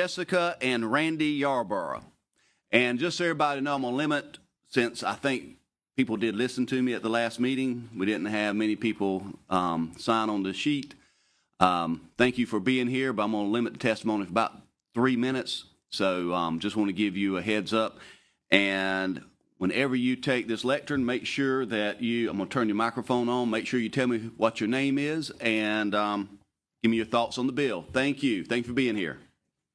Jessica and Randy Yarborough. And just so everybody know, I'm going to limit, since I think people did listen to me at the last meeting. We didn't have many people sign on the sheet. Thank you for being here, but I'm going to limit the testimony for about 3 minutes. So just want to give you a heads up. And whenever you take this lectern, make sure that I'm going to turn your microphone on. Make sure you tell me what your name is and give me your thoughts on the bill. Thank you. Thank you for being here.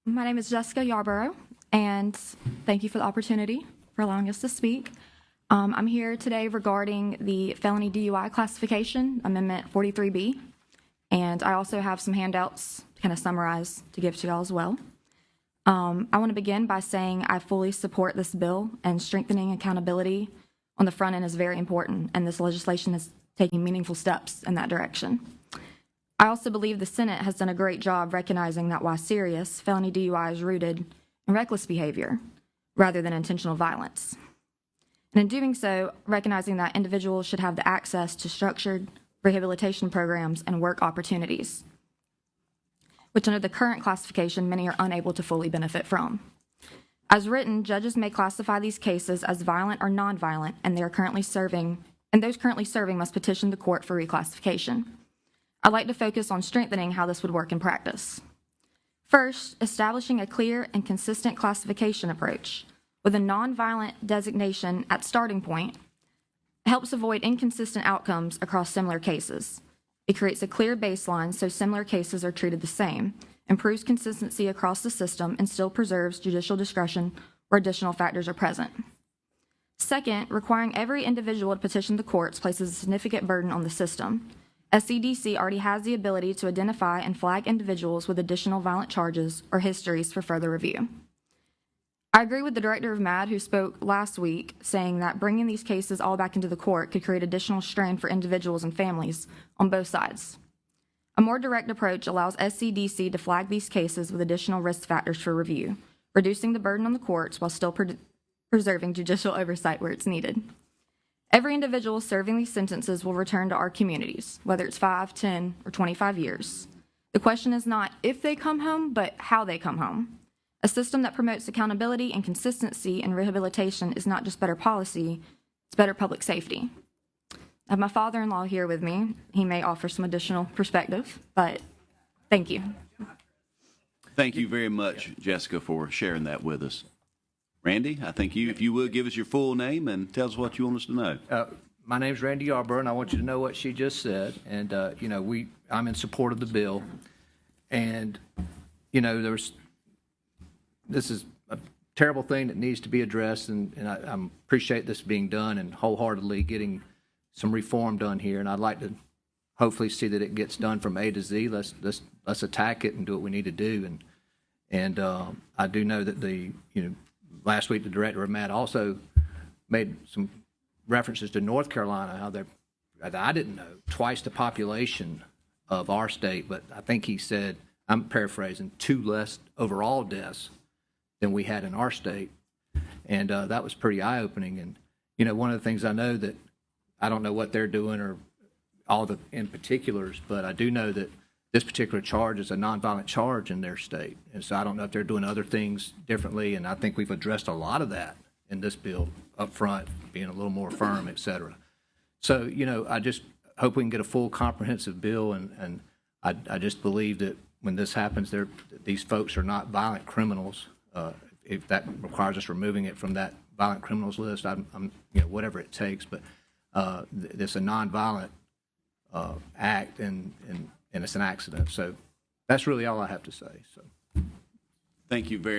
My name is Jessica Yarborough, and thank you for the opportunity for allowing us to speak. I'm here today regarding the felony DUI classification, Amendment 43B, and I also have some handouts to kind of summarize to give to y'all as well. I want to begin by saying I fully support this bill, and strengthening accountability on the front end is very important, and this legislation is taking meaningful steps in that direction. I also believe the Senate has done a great job recognizing that while serious, felony DUI is rooted in reckless behavior rather than intentional violence. And in doing so, recognizing that individuals should have the access to structured rehabilitation programs and work opportunities, which under the current classification, many are unable to fully benefit from. As written, judges may classify these cases as violent or nonviolent, and those currently serving must petition the court for reclassification. I'd like to focus on strengthening how this would work in practice. First, establishing a clear and consistent classification approach with a nonviolent designation at starting point helps avoid inconsistent outcomes across similar cases. It creates a clear baseline so similar cases are treated the same, improves consistency across the system, and still preserves judicial discretion where additional factors are present. Second, requiring every individual to petition the courts places a significant burden on the system. SCDC already has the ability to identify and flag individuals with additional violent charges or histories for further review. I agree with the director of MAD who spoke last week, saying that bringing these cases all back into the court could create additional strain for individuals and families on both sides. A more direct approach allows SCDC to flag these cases with additional risk factors for review, reducing the burden on the courts while still preserving judicial oversight where it's needed. Every individual serving these sentences will return to our communities, whether it's 5, 10, or 25 years. The question is not if they come home, but how they come home. A system that promotes accountability and consistency in rehabilitation is not just better policy, it's better public safety. I have my father-in-law here with me. He may offer some additional perspective, but thank you. Thank you very much, Jessica, for sharing that with us. Randy, I think if you would give us your full name and tell us what you want us to know. My name's Randy Yarborough, and I want you to know what she just said. And I'm in support of the bill. And this is a terrible thing that needs to be addressed, and I appreciate this being done and wholeheartedly getting some reform done here. And I'd like to hopefully see that it gets done from A to Z. Let's attack it and do what we need to do. And I do know that last week, the director of MAD also made some references to North Carolina, how I didn't know, twice the population of our state, but I think he said, I'm paraphrasing, 2 less overall deaths than we had in our state. And that was pretty eye-opening. And, one of the things I know that I don't know what they're doing or all the in particulars, but I do know that this particular charge is a nonviolent charge in their state. And so I don't know if they're doing other things differently, and I think we've addressed a lot of that in this bill up front, being a little more firm, et cetera. So, I just hope we can get a full comprehensive bill, and I just believe that when this happens, these folks are not violent criminals. If that requires us removing it from that violent criminals list, I'm whatever it takes, but it's a nonviolent act, and it's an accident. So that's really all I have to say. So, thank you very much.